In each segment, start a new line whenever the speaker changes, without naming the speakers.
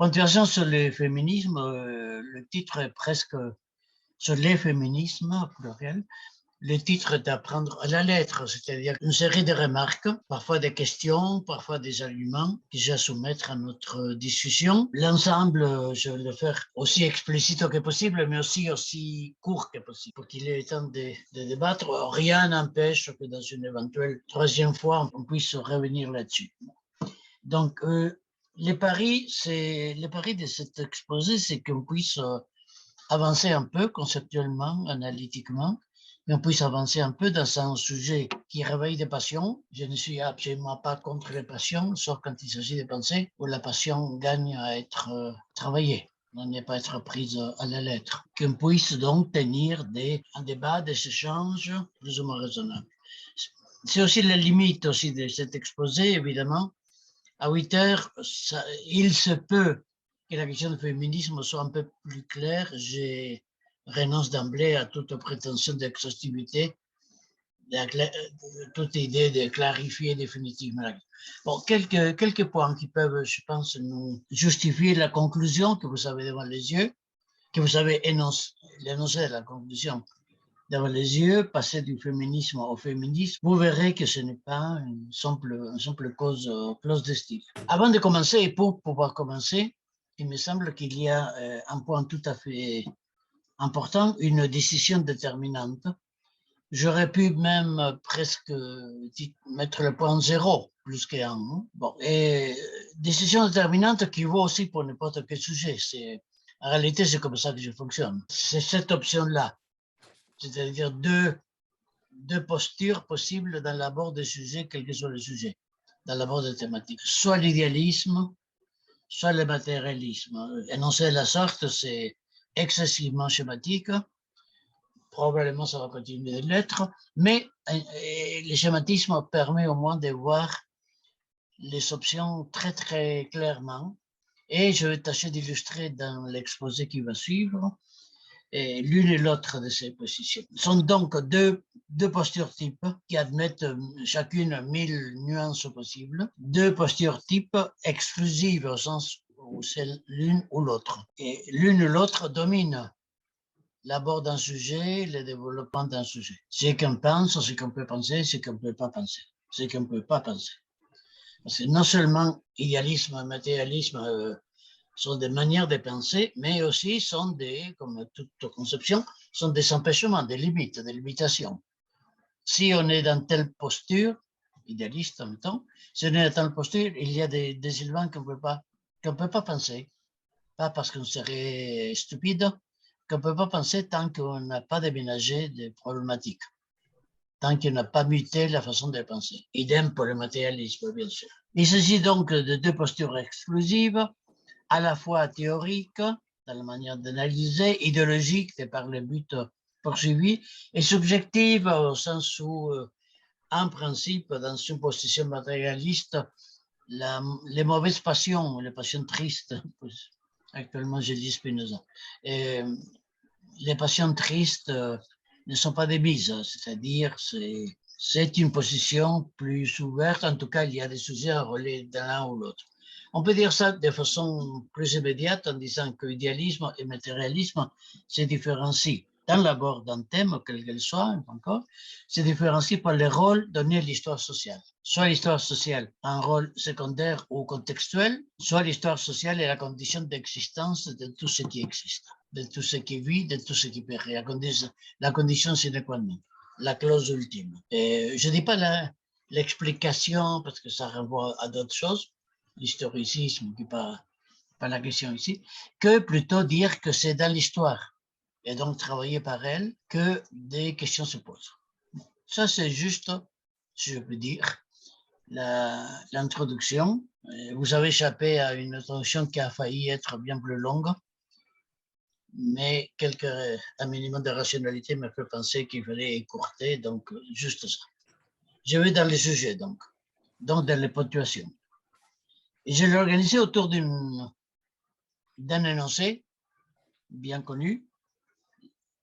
Ponctuation sur le féminisme, le titre est presque sur les féminismes, pluriel. Le titre est d'apprendre à la lettre, c'est-à-dire une série de remarques, parfois des questions, parfois des arguments que j'ai à soumettre à notre discussion. L'ensemble, je vais le faire aussi explicite que possible, mais aussi court que possible, pour qu'il ait le temps de débattre. Rien n'empêche que dans une éventuelle troisième fois, on puisse revenir là-dessus. Donc, les paris de cet exposé, c'est qu'on puisse avancer un peu conceptuellement, analytiquement, mais on puisse avancer un peu dans un sujet qui réveille des passions. Je ne suis absolument pas contre les passions, sauf quand il s'agit de penser où la passion gagne à être travaillée, à ne pas être prise à la lettre. Qu'on puisse donc tenir un débat, des échanges plus ou moins raisonnables. C'est aussi la limite aussi de cet exposé, évidemment. À 8 heures, il se peut que la question du féminisme soit un peu plus claire. Je renonce d'emblée à toute prétention d'exhaustivité, toute idée de clarifier définitivement. Bon, quelques points qui peuvent, je pense, nous justifier la conclusion que vous avez devant les yeux, que vous avez l'énoncé de la conclusion devant les yeux, passer du féminisme au féminisme, vous verrez que ce n'est pas une simple clause de style. Avant de commencer, et pour pouvoir commencer, il me semble qu'il y a un point tout à fait important, une décision déterminante. J'aurais pu même presque mettre le point zéro, plus qu'un. Bon, et décision déterminante qui vaut aussi pour n'importe quel sujet. En réalité, c'est comme ça que je fonctionne. C'est cette option-là. C'est-à-dire deux postures possibles dans l'abord des sujets, quel que soit le sujet, dans l'abord des thématiques. Soit l'idéalisme, soit le matérialisme. Énoncé de la sorte, c'est excessivement schématique. Probablement, ça va continuer de l'être, mais le schématisme permet au moins de voir les options très, très clairement. Et je vais tâcher d'illustrer dans l'exposé qui va suivre l'une et l'autre de ces positions. Ce sont donc deux postures types qui admettent chacune 1000 nuances possibles, deux postures types exclusives au sens où c'est l'une ou l'autre. Et l'une ou l'autre domine l'abord d'un sujet, le développement d'un sujet. Ce qu'on pense, ce qu'on peut penser, ce qu'on ne peut pas penser. Ce qu'on ne peut pas penser. Parce que non seulement idéalisme et matérialisme sont des manières de penser, mais aussi sont comme toute conception, sont des empêchements, des limites, des limitations. Si on est dans telle posture, idéaliste en même temps, si on est dans telle posture, il y a des éléments qu'on ne peut pas penser. Pas parce qu'on serait stupide, qu'on ne peut pas penser tant qu'on n'a pas déménagé des problématiques, tant qu'on n'a pas muté la façon de penser. Idem pour le matérialisme, bien sûr. Il s'agit donc de deux postures exclusives, à la fois théorique, dans la manière d'analyser, idéologique, de par le but poursuivi, et subjective, au sens où, en principe, dans une position matérialiste, les mauvaises passions, les passions tristes, actuellement je dis Spinoza, les passions tristes ne sont pas des bises, c'est-à-dire c'est une position plus ouverte, en tout cas il y a des sujets à relayer d'un l'un ou l'autre. On peut dire ça de façon plus immédiate en disant que idéalisme et matérialisme se différencient dans l'abord d'un thème, quel qu'elle soit, encore, se différencient par le rôle donné à l'histoire sociale. Soit l'histoire sociale a un rôle secondaire ou contextuel, soit l'histoire sociale est la condition d'existence de tout ce qui existe, de tout ce qui vit, de tout ce qui périt. La condition sine qua non, la clause ultime. Et je ne dis pas l'explication parce que ça renvoie à d'autres choses, l'historicisme qui n'est pas la question ici, que plutôt dire que c'est dans l'histoire et donc travailler par elle que des questions se posent. Ça, c'est juste, si je peux dire, l'introduction. Vous avez échappé à une introduction qui a failli être bien plus longue, mais un minimum de rationalité me fait penser qu'il fallait écourter, donc juste ça. Je vais dans les sujets, donc dans les ponctuations. Et je l'ai organisé autour d'un énoncé bien connu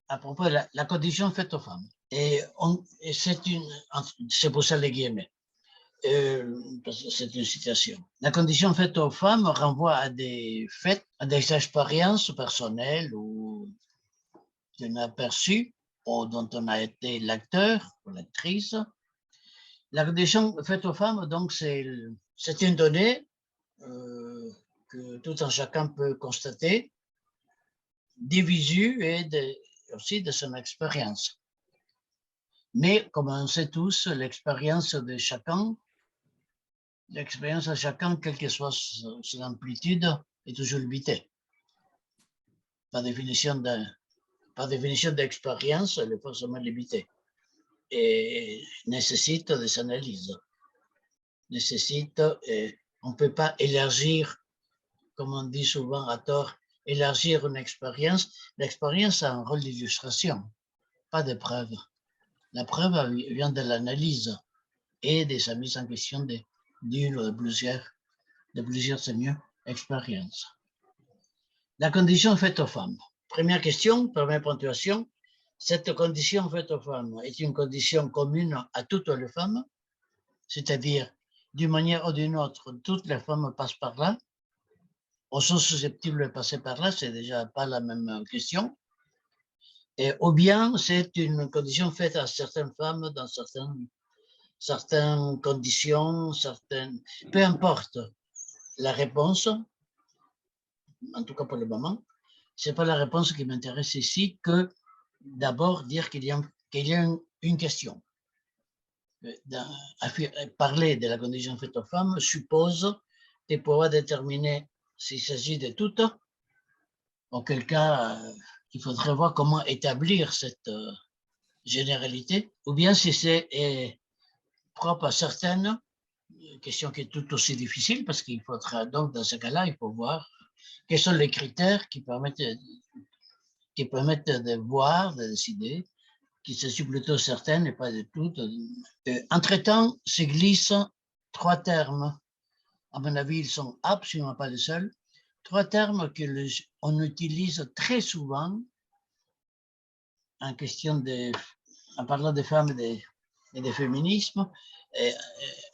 à propos de la condition faite aux femmes. Et c'est pour ça les guillemets. C'est une citation. La condition faite aux femmes renvoie à des faits, à des expériences personnelles ou d'un aperçu ou dont on a été l'acteur ou l'actrice. La condition faite aux femmes, donc, c'est une donnée que tout un chacun peut constater, des visus et aussi de son expérience. Mais, comme on sait tous, l'expérience de chacun, quelle que soit son amplitude, est toujours limitée. Par définition d'expérience, elle est forcément limitée et nécessite des analyses. On ne peut pas élargir, comme on dit souvent à tort, élargir une expérience. L'expérience a un rôle d'illustration, pas de preuve. La preuve vient de l'analyse et de sa mise en question d'une ou de plusieurs expériences. La condition faite aux femmes. Première question, première ponctuation. Cette condition faite aux femmes est une condition commune à toutes les femmes, c'est-à-dire, d'une manière ou d'une autre, toutes les femmes passent par là, ou sont susceptibles de passer par là, c'est déjà pas la même question. Ou bien c'est une condition faite à certaines femmes dans certaines conditions, peu importe la réponse, en tout cas pour le moment, c'est pas la réponse qui m'intéresse ici que d'abord dire qu'il y a une question. Parler de la condition faite aux femmes suppose de pouvoir déterminer s'il s'agit de toutes, auquel cas il faudrait voir comment établir cette généralité, ou bien si c'est propre à certaines, question qui est tout aussi difficile parce qu'il faudra donc dans ce cas-là, il faut voir quels sont les critères qui permettent de voir, de décider, qu'il s'agit plutôt certaines et pas de toutes. Entre-temps, se glissent trois termes. À mon avis, ils ne sont absolument pas les seuls. Trois termes qu'on utilise très souvent en parlant des femmes et des féminismes, et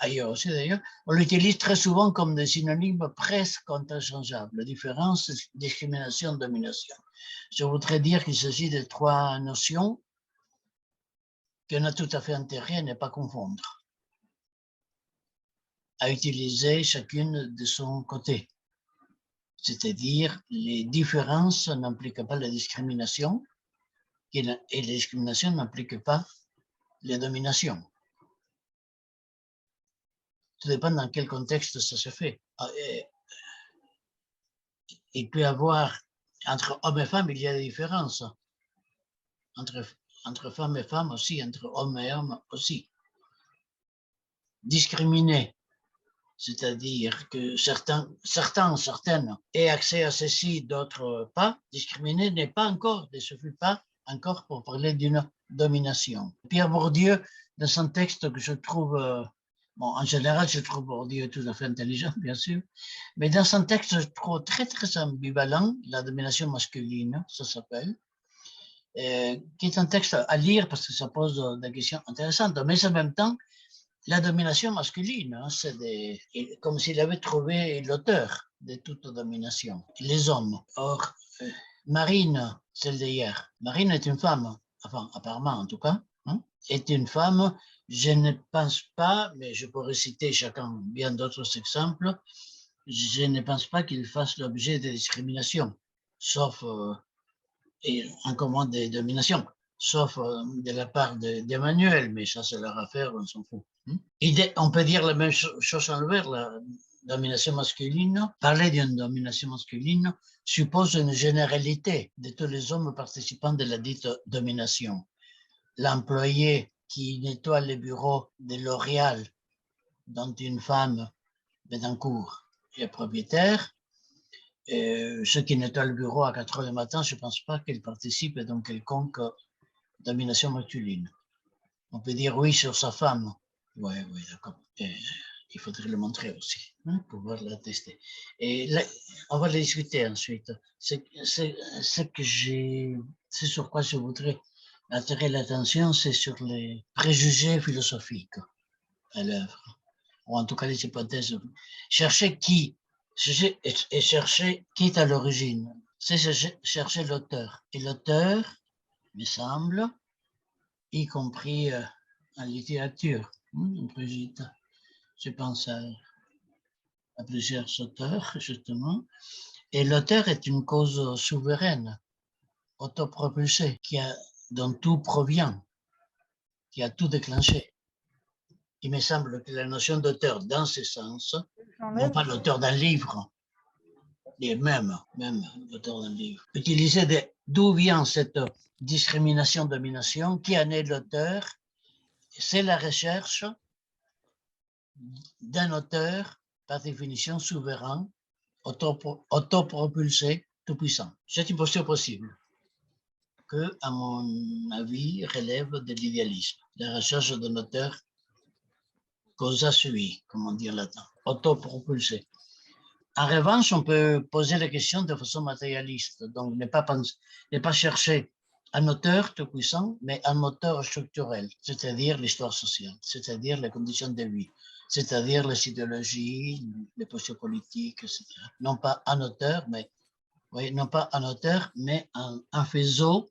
ailleurs aussi d'ailleurs, on l'utilise très souvent comme des synonymes presque interchangeables. Différence, discrimination, domination. Je voudrais dire qu'il s'agit de trois notions qu'on a tout à fait intérêt à ne pas confondre, à utiliser chacune de son côté. C'est-à-dire, les différences n'impliquent pas la discrimination et la discrimination n'implique pas la domination. Tout dépend dans quel contexte ça se fait. Il peut y avoir, entre hommes et femmes, il y a des différences. Entre femmes et femmes aussi, entre hommes et hommes aussi. Discriminer, c'est-à-dire que certaines aient accès à ceci, d'autres pas. Discriminer ne suffit pas encore pour parler d'une domination. Pierre Bourdieu, dans son texte que je trouve, en général, je trouve Bourdieu tout à fait intelligent, bien sûr, mais dans son texte, je trouve très, très ambivalent, la domination masculine, ça s'appelle, qui est un texte à lire parce que ça pose des questions intéressantes, mais en même temps, la domination masculine, c'est comme s'il avait trouvé l'auteur de toute domination, les hommes. Or, Marine, celle d'hier, Marine est une femme, enfin, apparemment en tout cas, est une femme. Je ne pense pas, mais je pourrais citer chacun bien d'autres exemples, je ne pense pas qu'il fasse l'objet de discrimination, sauf, et encore moins de domination, sauf de la part d'Emmanuel, mais ça c'est leur affaire, on s'en fout. On peut dire la même chose à l'envers, la domination masculine. Parler d'une domination masculine suppose une généralité de tous les hommes participants de la dite domination. L'employé qui nettoie les bureaux de L'Oréal, dont une femme, Bedancourt, est propriétaire, ceux qui nettoient le bureau à 4 heures du matin, je ne pense pas qu'ils participent dans quelconque domination masculine. On peut dire oui sur sa femme. Oui, d'accord. Il faudrait le montrer aussi, pour pouvoir l'attester. Et là, on va le discuter ensuite. C'est sur quoi je voudrais attirer l'attention, c'est sur les préjugés philosophiques à l'œuvre. ou en tout cas les hypothèses. Chercher qui, et chercher qui est à l'origine, c'est chercher l'auteur. Et l'auteur, me semble, y compris en littérature, Brigitte, je pense à plusieurs auteurs, justement, et l'auteur est une cause souveraine, autopropulsée, dont tout provient, qui a tout déclenché. Il me semble que la notion d'auteur, dans ce sens, non pas l'auteur d'un livre, et même l'auteur d'un livre, utiliser d'où vient cette discrimination-domination, qui en est l'auteur, c'est la recherche d'un auteur, par définition souverain, autopropulsé, tout-puissant. C'est une posture possible, que, à mon avis, relève de l'idéalisme, la recherche d'un auteur causa sui, comme on dit en latin, autopropulsé. En revanche, on peut poser la question de façon matérialiste, donc ne pas chercher un auteur tout-puissant, mais un moteur structurel, c'est-à-dire l'histoire sociale, c'est-à-dire les conditions de vie, c'est-à-dire les idéologies, les postures politiques, etc. Non pas un auteur, mais un faisceau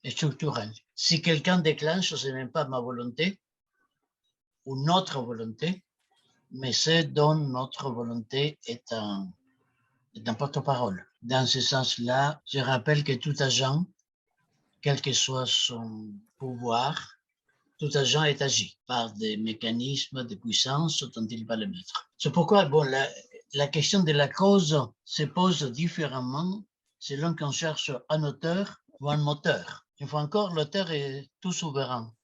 structurel. Si quelqu'un déclenche, ce n'est pas ma volonté ou notre volonté, mais c'est dont notre volonté est un porte-parole. Dans ce sens-là, je rappelle que tout agent, quel que soit son pouvoir, tout agent est agi par des mécanismes de puissance dont il va le mettre. C'est pourquoi la question de la cause se pose différemment selon qu'on cherche un auteur ou un moteur. Une fois encore, l'auteur est tout souverain,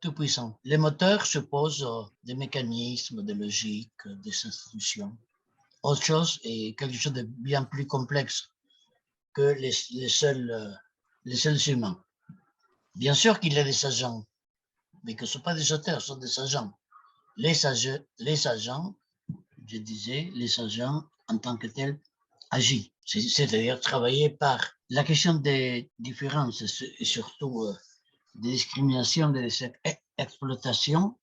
tout puissant. Les moteurs supposent des mécanismes, des logiques, des institutions. Autre chose est quelque chose de bien plus complexe que les seuls humains. Bien sûr qu'il y a des agents, mais que ce ne sont pas des auteurs, ce sont des agents. Les agents, je disais, les agents en tant que tels agissent, c'est-à-dire travailler par la question des différences et surtout des discriminations, des exploitations.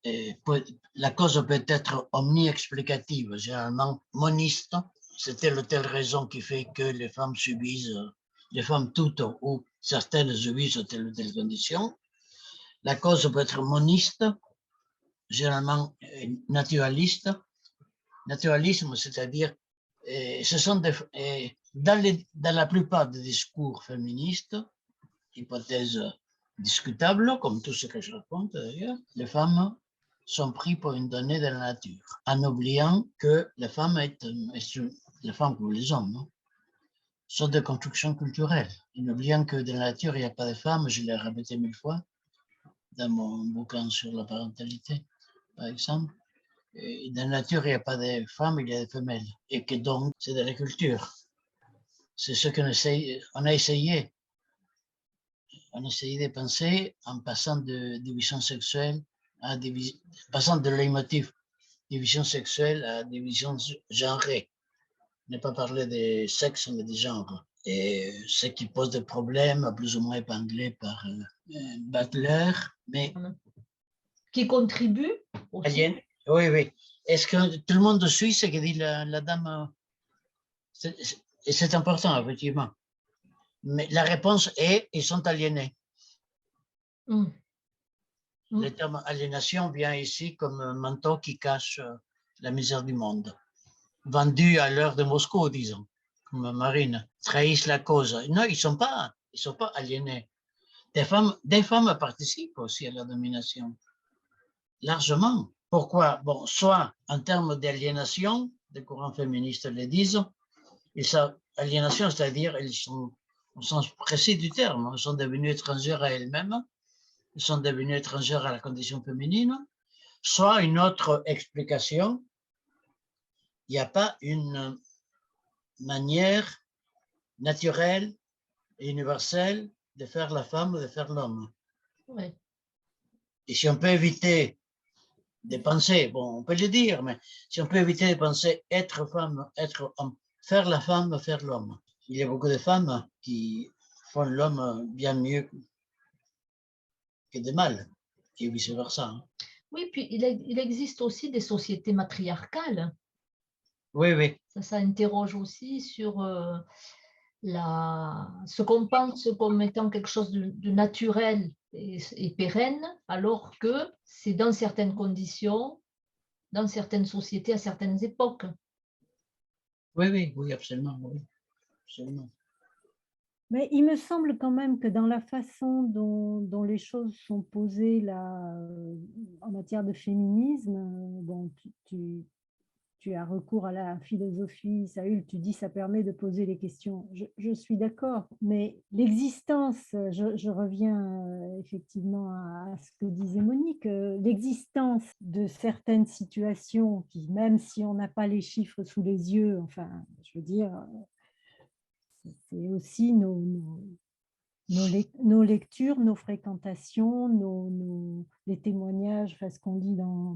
La cause peut être omni-explicative, généralement moniste. C'est telle ou telle raison qui fait que les femmes subissent, les femmes toutes ou certaines subissent telle ou telle condition. La cause peut être moniste, généralement naturaliste. Naturalisme, c'est-à-dire, ce sont dans la plupart des discours féministes, hypothèse discutable, comme tout ce que je raconte d'ailleurs, les femmes sont prises pour une donnée de la nature, en oubliant que la femme la femme comme les hommes, sont des constructions culturelles, en oubliant que dans la nature, il n'y a pas de femmes, je l'ai répété 1000 fois, dans mon bouquin sur la parentalité, par exemple. Et dans la nature, il n'y a pas de femmes, il y a des femelles. Et que donc, c'est de la culture. C'est ce qu'on on a essayé. On a essayé de penser en passant de division sexuelle à passant de l'émotif division sexuelle à division genrée. Ne pas parler de sexe, mais de genre. Et ce qui pose des problèmes, plus ou moins épinglés par Butler, mais
qui contribue aussi.
Oui. Est-ce que tout le monde suit ce que dit la dame? C'est important, effectivement. Mais la réponse est, ils sont aliénés. Le terme aliénation vient ici comme un manteau qui cache la misère du monde. Vendu à l'heure de Moscou, disons, comme Marine, trahissent la cause. Non, ils sont pas aliénés. Des femmes participent aussi à la domination. Largement. Pourquoi? Bon, soit en termes d'aliénation, des courants féministes le disent, aliénation, c'est-à-dire elles sont, au sens précis du terme, elles sont devenues étrangères à elles-mêmes, elles sont devenues étrangères à la condition féminine, soit une autre explication, il n'y a pas une manière naturelle et universelle de faire la femme ou de faire l'homme.
Ouais.
Et si on peut éviter de penser, bon, on peut le dire, mais si on peut éviter de penser être femme, être homme, faire la femme, faire l'homme. Il y a beaucoup de femmes qui font l'homme bien mieux que de mal, et vice-versa.
Oui, puis il existe aussi des sociétés matriarcales.
Oui, oui.
Ça interroge aussi sur ce qu'on pense comme étant quelque chose de naturel et pérenne, alors que c'est dans certaines conditions, dans certaines sociétés, à certaines époques.
Oui, oui, oui, absolument, oui, absolument.
Mais il me semble quand même que dans la façon dont les choses sont posées là, en matière de féminisme, bon, tu as recours à la philosophie, Saül, tu dis ça permet de poser les questions. Je suis d'accord, mais l'existence, je reviens effectivement à ce que disait Monique, l'existence de certaines situations qui, même si on n'a pas les chiffres sous les yeux, enfin, je veux dire, c'est aussi nos lectures, nos fréquentations, les témoignages, enfin, ce qu'on dit dans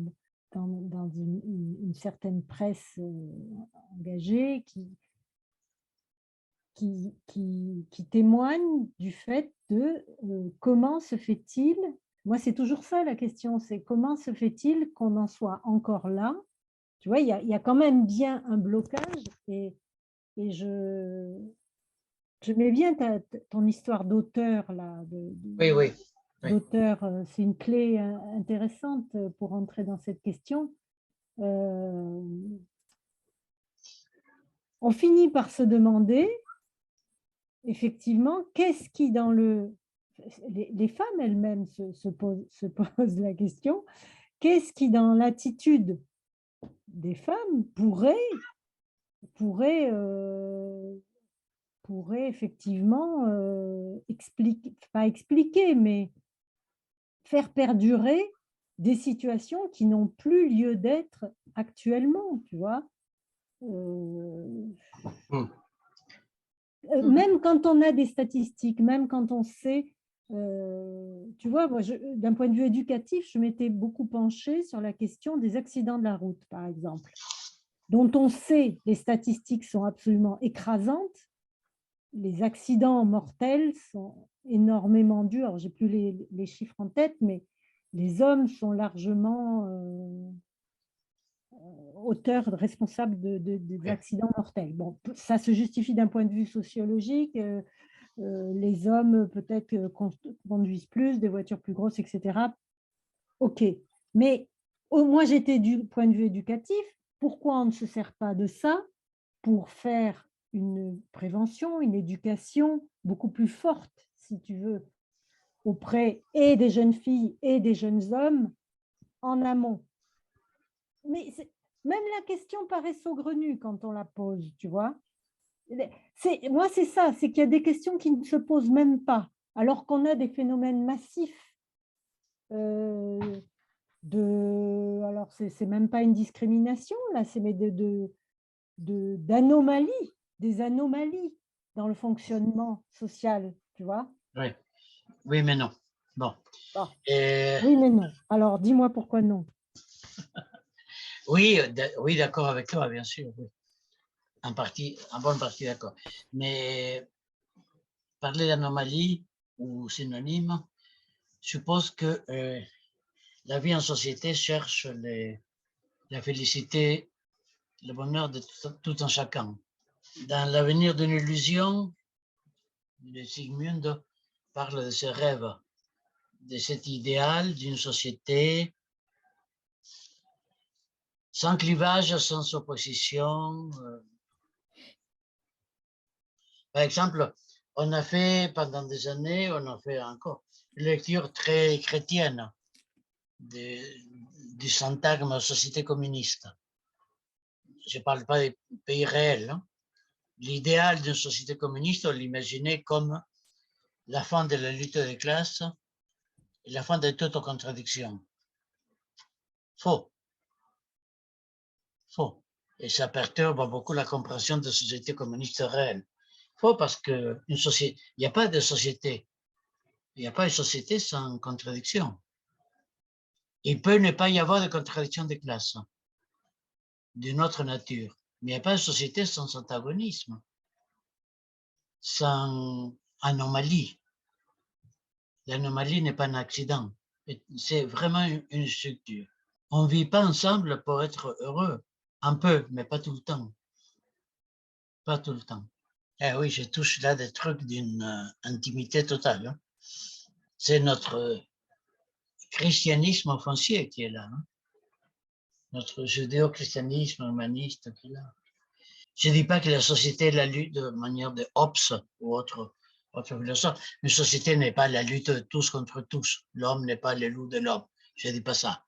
une certaine presse engagée qui témoigne du fait de comment se fait-il, moi c'est toujours ça la question, c'est comment se fait-il qu'on en soit encore là? Tu vois, il y a quand même bien un blocage et j'aimais bien ton histoire d'auteur, là,
Oui, oui, oui.
d'auteur, c'est une clé intéressante pour entrer dans cette question. On finit par se demander, effectivement, qu'est-ce qui dans les femmes elles-mêmes se posent la question, qu'est-ce qui dans l'attitude des femmes pourrait effectivement expliquer, pas expliquer, mais faire perdurer des situations qui n'ont plus lieu d'être actuellement, tu vois. Même quand on a des statistiques, même quand on sait, tu vois, moi, d'un point de vue éducatif, je m'étais beaucoup penchée sur la question des accidents de la route, par exemple, dont on sait, les statistiques sont absolument écrasantes. Les accidents mortels sont énormément dus. Alors, je n'ai plus les chiffres en tête, mais les hommes sont largement auteurs, responsables des accidents mortels. Bon, ça se justifie d'un point de vue sociologique. Les hommes peut-être conduisent plus, des voitures plus grosses, etc. OK. Mais moi, j'étais du point de vue éducatif. Pourquoi on ne se sert pas de ça pour faire une prévention, une éducation beaucoup plus forte, si tu veux, auprès et des jeunes filles et des jeunes hommes en amont? Mais même la question paraît saugrenue quand on la pose, tu vois. Moi, c'est ça, c'est qu'il y a des questions qui ne se posent même pas, alors qu'on a des phénomènes massifs alors c'est même pas une discrimination, là, c'est mais d'anomalies, des anomalies dans le fonctionnement social, tu vois.
Oui, oui, mais non. Bon.
Bon. Oui, mais non. Alors, dis-moi pourquoi non.
Oui, oui, d'accord avec toi, bien sûr. Oui. En bonne partie d'accord. Mais parler d'anomalie ou synonyme suppose que la vie en société cherche la félicité, le bonheur de tout un chacun. Dans l'avenir d'une illusion, de Sigmund parle de ses rêves, de cet idéal d'une société sans clivage, sans opposition. Par exemple, on a fait pendant des années, on a fait encore une lecture très chrétienne du syntagme société communiste. Je ne parle pas des pays réels. Hein. L'idéal d'une société communiste, on l'imaginait comme la fin de la lutte des classes et la fin de toute contradiction. Faux. Faux. Et ça perturbe beaucoup la compréhension de la société communiste réelle. Faux parce que une société, il n'y a pas de société. Il n'y a pas de société sans contradiction. Il peut ne pas y avoir de contradiction de classe d'une autre nature, mais il n'y a pas de société sans antagonisme, sans anomalie. L'anomalie n'est pas un accident. C'est vraiment une structure. On ne vit pas ensemble pour être heureux. Un peu, mais pas tout le temps. Pas tout le temps. Eh oui, je touche là des trucs d'une intimité totale. Hein. C'est notre christianisme offensif qui est là. Hein. Notre judéo-christianisme humaniste qui est là. Je ne dis pas que la société la lutte de manière de Hobbes ou autre philosophe. Une société n'est pas la lutte de tous contre tous. L'homme n'est pas le loup de l'homme. Je ne dis pas ça.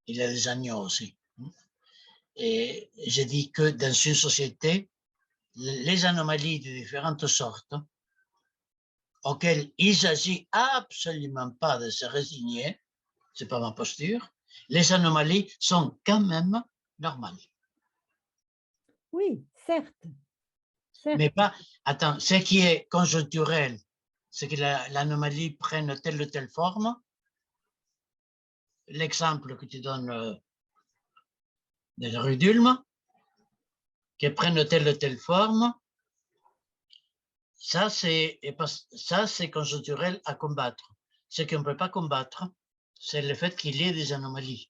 Il y a des agneaux aussi. Et je dis que dans une société, les anomalies de différentes sortes, auxquelles il ne s'agit absolument pas de se résigner, ce n'est pas ma posture, les anomalies sont quand même normales.
Oui, certes.
Mais pas, attends, ce qui est conjoncturel, c'est que l'anomalie prenne telle ou telle forme. L'exemple que tu donnes de la rue d'Ulm, qu'elle prenne telle ou telle forme, ça c'est conjoncturel à combattre. Ce qu'on ne peut pas combattre, c'est le fait qu'il y ait des anomalies.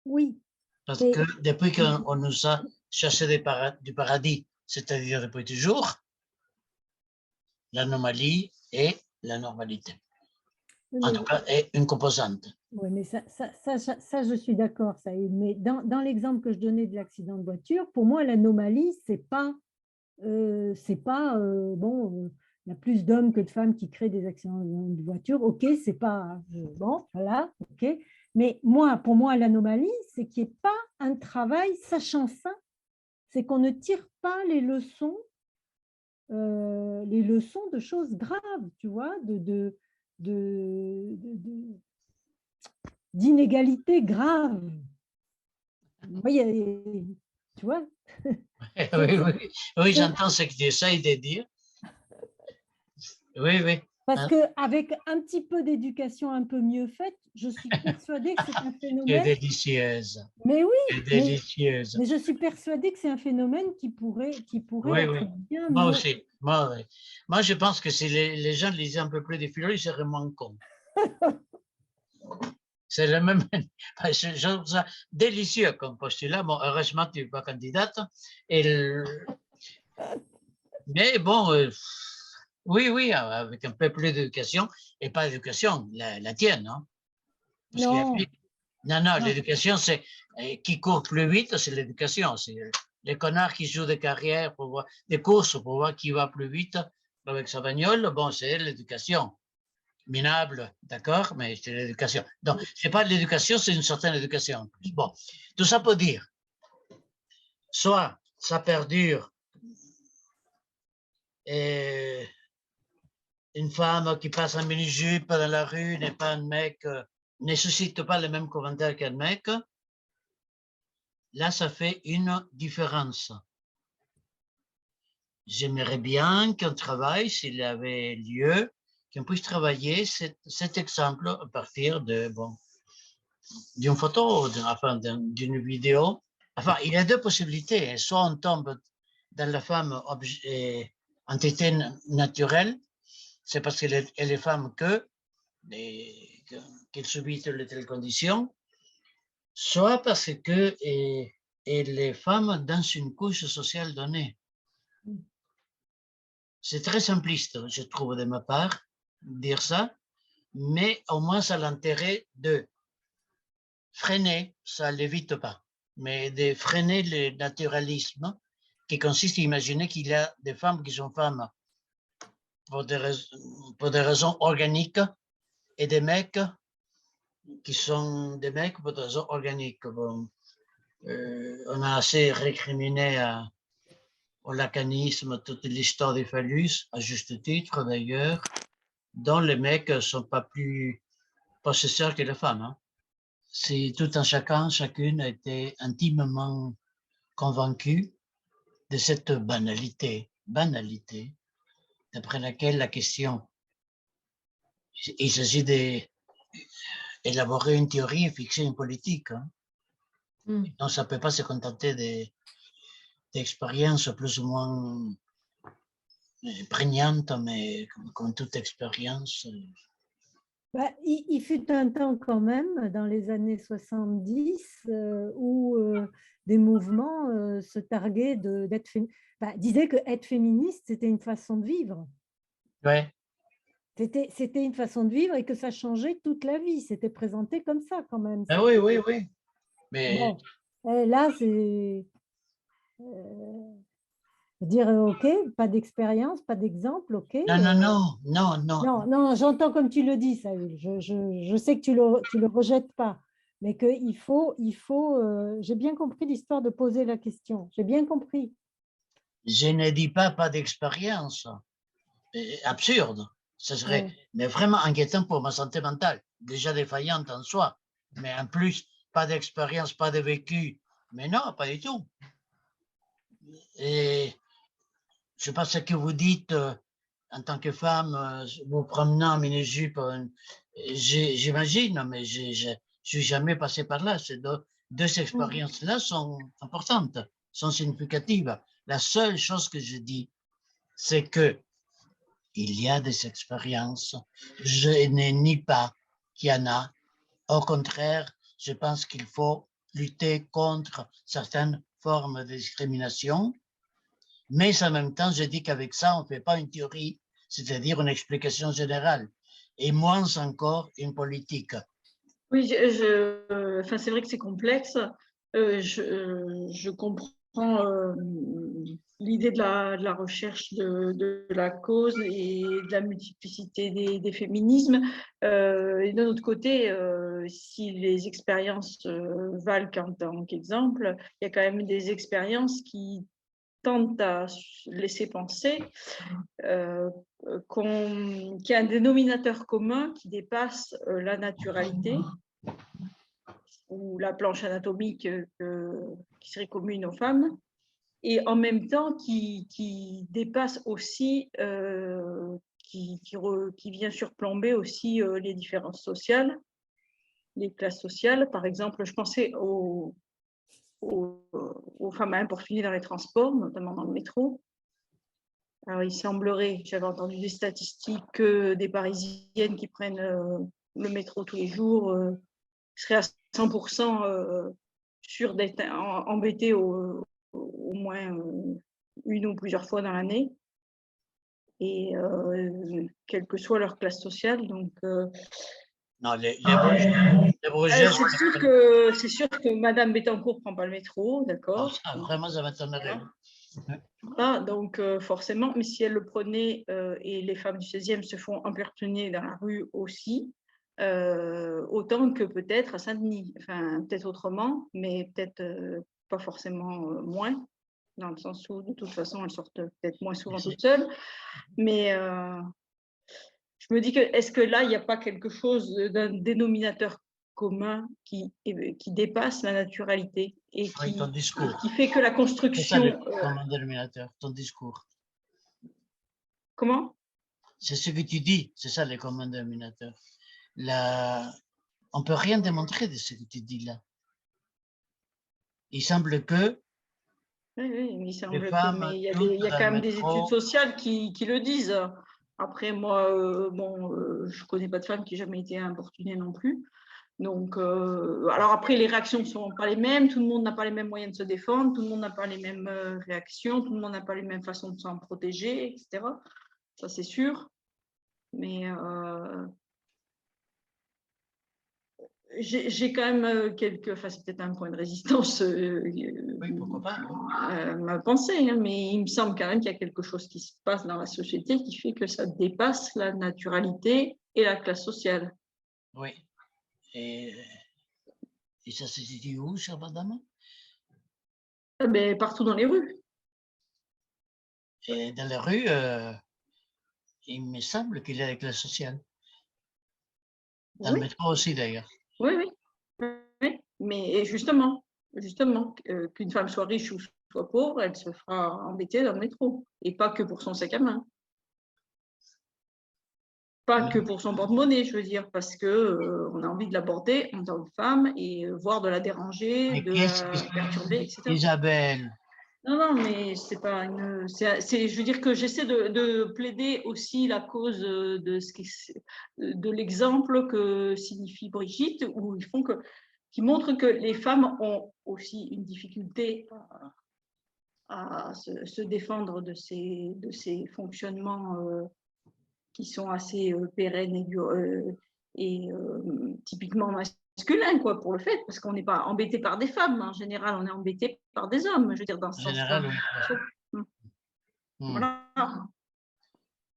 Oui.
Parce que depuis qu'on nous a chassés du paradis, c'est-à-dire depuis toujours, l'anomalie est la normalité. En tout cas, est une composante.
Oui, mais ça, je suis d'accord, Saïd. Mais dans l'exemple que je donnais de l'accident de voiture, pour moi, l'anomalie, c'est pas bon, il y a plus d'hommes que de femmes qui créent des accidents de voiture. Ok, c'est pas bon, voilà, ok. Mais pour moi, l'anomalie, c'est qu'il n'y ait pas un travail, sachant ça, c'est qu'on ne tire pas les leçons de choses graves, tu vois, d'inégalités graves. Tu vois.
Oui, j'entends ce que tu essayes de dire. Oui.
Parce qu'avec un petit peu d'éducation un peu mieux faite, je suis persuadée que c'est un phénomène…
C'est délicieuse.
Mais oui,
délicieuse.
Mais je suis persuadée que c'est un phénomène qui pourrait être bien
moi
mieux.
Aussi. Moi, je pense que si les gens lisaient un peu plus de philo, ils seraient moins cons. C'est le même. Je trouve ça délicieux comme postulat. Bon, heureusement, tu n'es pas candidate. Mais bon, oui, avec un peu plus d'éducation, et pas d'éducation, la tienne. Hein? Parce
non.
Non, l'éducation, c'est qui court plus vite, c'est l'éducation. C'est les connards qui jouent des carrières, des courses pour voir qui va plus vite avec sa bagnole. Bon, c'est l'éducation. Minable, d'accord, mais c'est l'éducation. Donc, c'est pas l'éducation, c'est une certaine éducation. Bon, tout ça pour dire, soit ça perdure, et une femme qui passe en mini-jupe dans la rue n'est pas un mec, ne suscite pas les mêmes commentaires qu'un mec. Là, ça fait une différence. J'aimerais bien qu'un travail, s'il avait lieu, qu'on puisse travailler cet exemple à partir d'une photo, d'une vidéo. Enfin, il y a deux possibilités. Soit on tombe dans la femme entité naturelle, c'est parce qu'elle est femme qu'elle subit telle ou telle condition, soit parce que elle est femme dans une couche sociale donnée. C'est très simpliste, je trouve, de ma part, dire ça, mais au moins ça a l'intérêt de freiner, ça ne l'évite pas, mais de freiner le naturalisme qui consiste à imaginer qu'il y a des femmes qui sont femmes pour des raisons organiques et des mecs qui sont des mecs pour des raisons organiques. Bon, on a assez récriminé au lacanisme toute l'histoire des phallus, à juste titre d'ailleurs, dont les mecs ne sont pas plus possesseurs que les femmes. Hein. Si tout un chacune a été intimement convaincu de cette banalité, d'après laquelle la question, il s'agit d'élaborer une théorie et fixer une politique. Hein. Donc, ça ne peut pas se contenter d'expériences plus ou moins prégnantes, mais comme toute expérience,
Bah, il fut un temps quand même, dans les années 70, où des mouvements se targuaient disaient que être féministe, c'était une façon de vivre.
Ouais.
C'était une façon de vivre et que ça changeait toute la vie. C'était présenté comme ça quand même.
Ah oui, oui, oui. Mais
Bon, et là, c'est dire, OK, pas d'expérience, pas d'exemple, OK.
non, non, non, non, non.
Non, non, j'entends comme tu le dis, Saül. Je sais que tu le rejettes pas, mais j'ai bien compris l'histoire de poser la question. J'ai bien compris.
Je ne dis pas d'expérience. Absurde. Ce serait
Ouais.
mais vraiment inquiétant pour ma santé mentale, déjà défaillante en soi. Mais en plus, pas d'expérience, pas de vécu. Mais non, pas du tout. Et je ne sais pas ce que vous dites en tant que femme, vous promenant en mini-jupe. J'imagine, mais je ne suis jamais passé par là. Ces deux expériences-là sont importantes, sont significatives. La seule chose que je dis, c'est que il y a des expériences. Je ne nie pas qu'il y en a. Au contraire, je pense qu'il faut lutter contre certaines formes de discrimination. Mais en même temps, je dis qu'avec ça, on ne fait pas une théorie, c'est-à-dire une explication générale, et moins encore une politique.
Oui, enfin, c'est vrai que c'est complexe. Je comprends l'idée de la recherche de la cause et de la multiplicité des féminismes. Et d'un autre côté, si les expériences valent qu'en tant qu'exemple, il y a quand même des expériences qui tentent à laisser penser qu'il y a un dénominateur commun qui dépasse la naturalité ou la planche anatomique qui serait commune aux femmes, et en même temps qui dépasse aussi, qui vient surplomber aussi les différences sociales, les classes sociales. Par exemple, je pensais aux femmes importunées dans les transports, notamment dans le métro. Alors, il semblerait, j'avais entendu des statistiques, que des Parisiennes qui prennent le métro tous les jours seraient à 100% sûres d'être embêtées au moins une ou plusieurs fois dans l'année, et quelle que soit leur classe sociale. Donc,
non, les Bruges,
c'est sûr que Madame Bettencourt ne prend pas le métro, d'accord.
Ça, vraiment, ça m'étonnerait.
Ah, donc forcément, mais si elle le prenait et les femmes du 16e se font importuner dans la rue aussi, autant que peut-être à Saint-Denis, enfin peut-être autrement, mais peut-être pas forcément moins, dans le sens où de toute façon elles sortent peut-être moins souvent toutes seules, mais je me dis que est-ce que là il n'y a pas quelque chose d'un dénominateur commun qui dépasse la naturalité et
Oui, ton discours.
qui fait que la construction…
C'est ça le commun dénominateur, ton discours.
Comment?
C'est ce que tu dis, c'est ça le commun dénominateur. On ne peut rien démontrer de ce que tu dis là. Il semble que
oui, il semble
les femmes,
mais il y a quand même des études sociales qui le disent. Après, moi, je ne connais pas de femme qui n'a jamais été importunée non plus. Donc, alors après, les réactions ne sont pas les mêmes. Tout le monde n'a pas les mêmes moyens de se défendre. Tout le monde n'a pas les mêmes réactions. Tout le monde n'a pas les mêmes façons de s'en protéger, etc. Ça, c'est sûr. Mais j'ai quand même enfin c'est peut-être un point de résistance,
oui, pourquoi pas,
ma pensée, hein, mais il me semble quand même qu'il y a quelque chose qui se passe dans la société qui fait que ça dépasse la naturalité et la classe sociale.
Oui. Et ça se situe où, chère madame?
Ben, partout dans les rues.
Et dans les rues, il me semble qu'il y a la classe sociale. Dans le métro aussi, d'ailleurs.
Oui, oui. Mais justement, qu'une femme soit riche ou soit pauvre, elle se fera embêter dans le métro. Et pas que pour son sac à main. Pas que pour son porte-monnaie, je veux dire, parce qu'on a envie de l'aborder en tant que femme et voire de la déranger, de la perturber, etc.
Isabelle,
Non, mais c'est pas une. Je veux dire que j'essaie de plaider aussi la cause de l'exemple que signifie Brigitte, où qui montre que les femmes ont aussi une difficulté à se défendre de ces fonctionnements qui sont assez pérennes et typiquement masculins, quoi, pour le fait, parce qu'on n'est pas embêté par des femmes. En général, on est embêté par des hommes, je veux dire, dans
En
ce
général,
sens-là.
oui.
Voilà.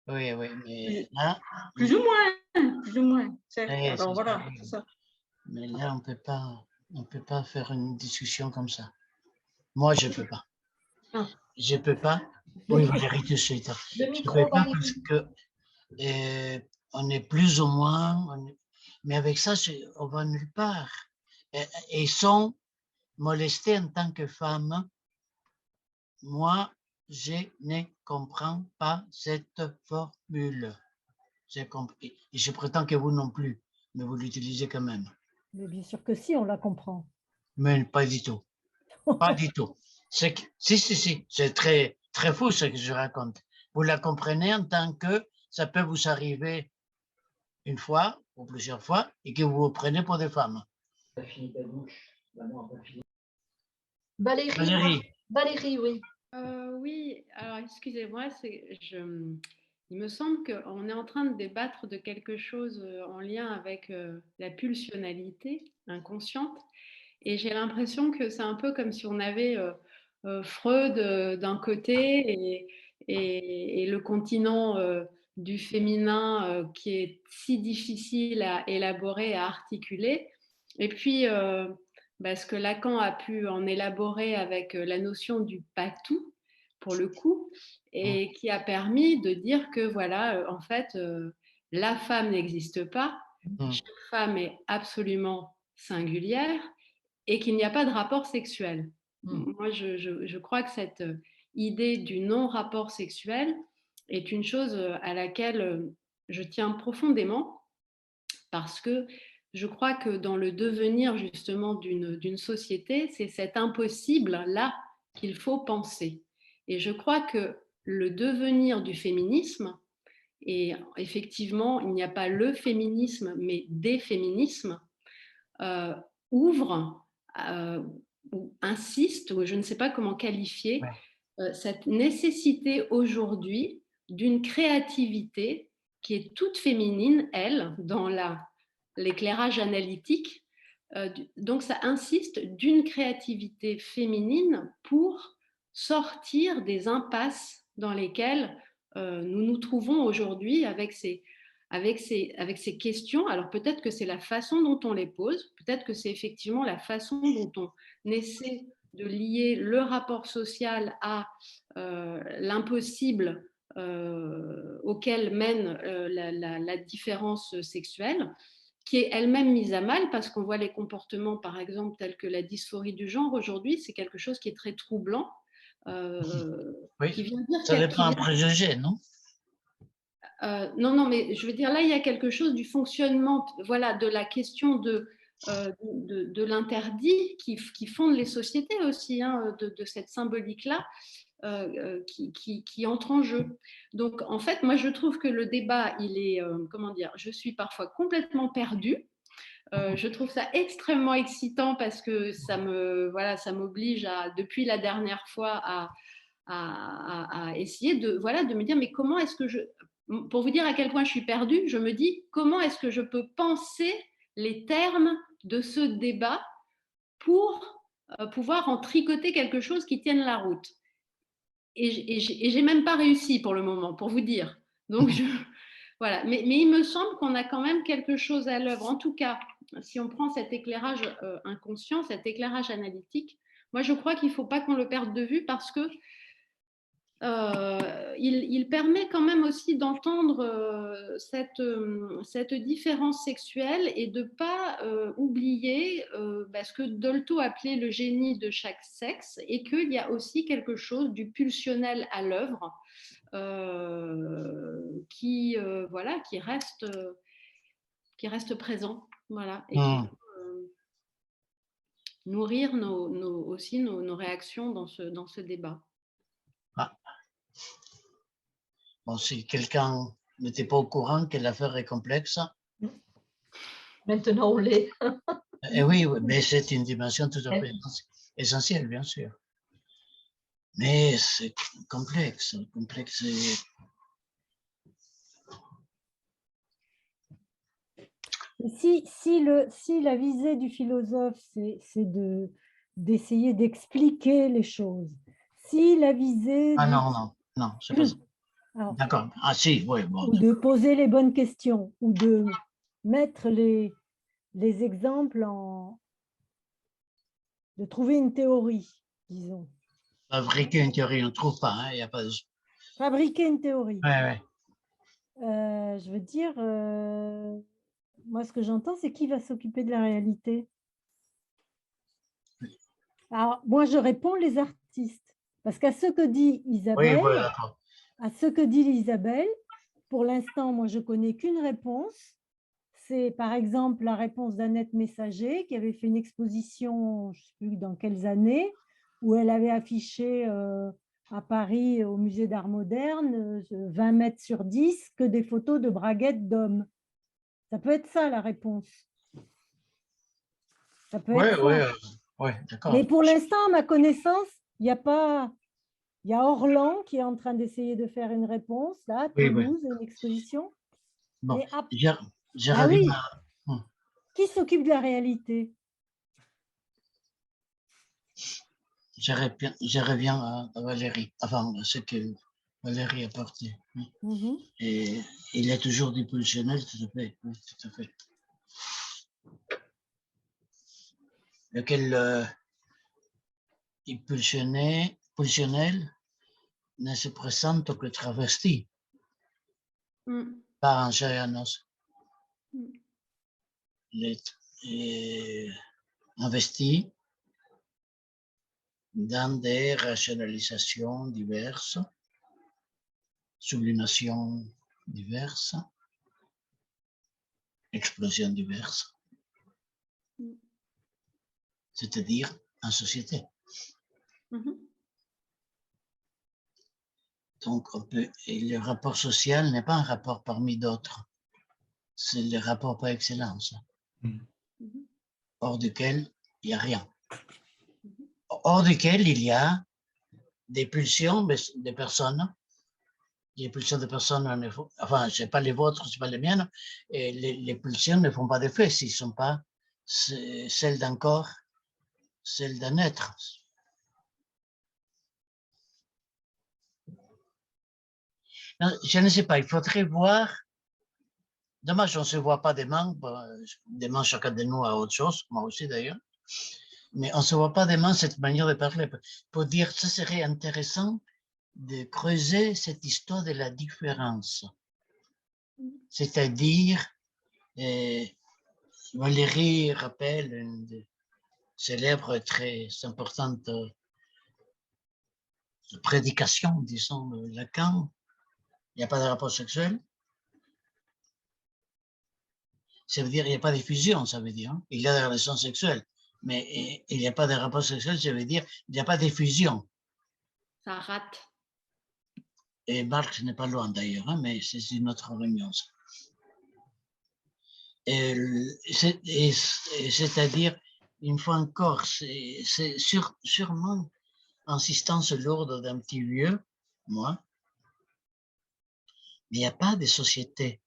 Oui, oui, mais là,
Plus ou moins, certes.
ouais,
Alors voilà,
oui.
c'est ça.
Mais là, on peut pas faire une discussion comme ça. Moi, je peux pas.
Ah.
Je peux pas. Oui, Valérie, tout de suite.
Le
Je
micro,
peux pas
Valérie.
parce que on est plus ou moins, mais avec ça, on va nulle part. Et sans molester en tant que femme, moi, je ne comprends pas cette formule. J'ai compris. Et je prétends que vous non plus, mais vous l'utilisez quand même.
Mais bien sûr que si, on la comprend.
Mais pas du tout. Pas du tout. Si, c'est très, très fou ce que je raconte. Vous la comprenez en tant que ça peut vous arriver une fois ou plusieurs fois et que vous vous prenez pour des femmes.
Valérie, Valérie, oui.
Oui, alors excusez-moi, il me semble qu'on est en train de débattre de quelque chose en lien avec la pulsionalité inconsciente. Et j'ai l'impression que c'est un peu comme si on avait Freud d'un côté et le continent du féminin qui est si difficile à élaborer, à articuler. Et puis, ce que Lacan a pu en élaborer avec la notion du patou, pour le coup, et qui a permis de dire que, voilà, en fait, la femme n'existe pas, chaque femme est absolument singulière et qu'il n'y a pas de rapport sexuel. Moi, je crois que cette idée du non-rapport sexuel est une chose à laquelle je tiens profondément parce que je crois que dans le devenir justement d'une société, c'est cet impossible-là qu'il faut penser. Et je crois que le devenir du féminisme, et effectivement, il n'y a pas le féminisme, mais des féminismes, ouvre ou insiste, ou je ne sais pas comment qualifier, cette nécessité aujourd'hui d'une créativité qui est toute féminine, elle, dans l'éclairage analytique. Donc ça insiste d'une créativité féminine pour sortir des impasses dans lesquelles nous nous trouvons aujourd'hui avec ces questions. Alors peut-être que c'est la façon dont on les pose, peut-être que c'est effectivement la façon dont on essaie de lier le rapport social à l'impossible auquel mène la différence sexuelle, qui est elle-même mise à mal parce qu'on voit les comportements, par exemple, tels que la dysphorie du genre aujourd'hui, c'est quelque chose qui est très troublant.
Oui,
qui vient dire
ça dépend un préjugé, non?
Non, mais je veux dire, là, il y a quelque chose du fonctionnement, voilà, de la question de l'interdit qui fonde les sociétés aussi, hein, de cette symbolique-là qui entre en jeu. Donc, en fait, moi, je trouve que le débat, il est, comment dire, je suis parfois complètement perdue. Je trouve ça extrêmement excitant parce que ça m'oblige depuis la dernière fois à essayer de me dire, mais comment est-ce que pour vous dire à quel point je suis perdue, je me dis, comment est-ce que je peux penser les termes de ce débat pour pouvoir en tricoter quelque chose qui tienne la route. Et j'ai même pas réussi pour le moment, pour vous dire. Donc, voilà. Mais il me semble qu'on a quand même quelque chose à l'œuvre. En tout cas, si on prend cet éclairage inconscient, cet éclairage analytique, moi, je crois qu'il ne faut pas qu'on le perde de vue parce que il permet quand même aussi d'entendre cette différence sexuelle et de ne pas oublier ce que Dolto appelait le génie de chaque sexe et qu'il y a aussi quelque chose du pulsionnel à l'œuvre qui reste présent. Voilà. Et nourrir aussi nos réactions dans ce débat.
Ah. Bon, si quelqu'un n'était pas au courant que l'affaire est complexe,
Maintenant, on l'est.
oui, mais c'est une dimension tout à fait essentielle, bien sûr. Mais c'est complexe, complexe.
Si la visée du philosophe, c'est d'essayer d'expliquer les choses, si la visée
Ah non, c'est pas ça.
alors,
D'accord. Ah si, oui, bon.
ou de poser les bonnes questions, ou de mettre les exemples de trouver une théorie, disons.
Fabriquer une théorie, on ne trouve pas, hein, il n'y a pas de...
Fabriquer une théorie.
Ouais.
Je veux dire, moi, ce que j'entends, c'est qui va s'occuper de la réalité? Alors, moi, je réponds les artistes. Parce qu'à ce que dit Isabelle,
Oui, voilà, d'accord.
à ce que dit Isabelle, pour l'instant, moi, je connais qu'une réponse. C'est par exemple la réponse d'Annette Messager, qui avait fait une exposition, je ne sais plus dans quelles années, où elle avait affiché à Paris, au musée d'art moderne, 20 mètres sur 10, que des photos de braguettes d'hommes. Ça peut être ça la réponse. Ça peut être ça.
Oui, d'accord.
Mais pour l'instant, à ma connaissance, il y a Orlan qui est en train d'essayer de faire une réponse, là, à Toulouse, une exposition.
Bon,
Mais
je
ah
reviens
oui,
à...
qui s'occupe de la réalité?
Je reviens à Valérie, enfin, à ce que Valérie a porté. Et il est toujours du pulsionnel, tout à fait. Oui, tout à fait. Lequel pulsionnel ne se présente que travesti, pas en chair et en os. Il est investi dans des rationalisations diverses, sublimations diverses, explosions diverses, c'est-à-dire en société. Donc, et le rapport social n'est pas un rapport parmi d'autres, c'est le rapport par excellence, hors duquel il n'y a rien. Hors duquel il y a des pulsions de personnes, des pulsions de personnes, enfin, ce n'est pas les vôtres, ce n'est pas les miennes, et les pulsions ne font pas d'effet s'ils ne sont pas celles d'un corps, celles d'un être. Non, je ne sais pas, il faudrait voir. Dommage, on ne se voit pas demain chacun de nous a autre chose, moi aussi d'ailleurs, mais on ne se voit pas demain cette manière de parler. Pour dire, ce serait intéressant de creuser cette histoire de la différence. C'est-à-dire, Valérie rappelle une célèbre, très importante prédication, disons, de Lacan. Il n'y a pas de rapport sexuel. Ça veut dire qu'il n'y a pas de fusion, ça veut dire. Hein. Il y a des relations sexuelles, mais il n'y a pas de rapport sexuel, ça veut dire qu'il n'y a pas de fusion.
Ça rate.
Et Marx n'est pas loin d'ailleurs, hein, mais c'est une autre réunion. C'est-à-dire, une fois encore, c'est sûrement insistance lourde d'un petit vieux, moi, mais il n'y a pas de société.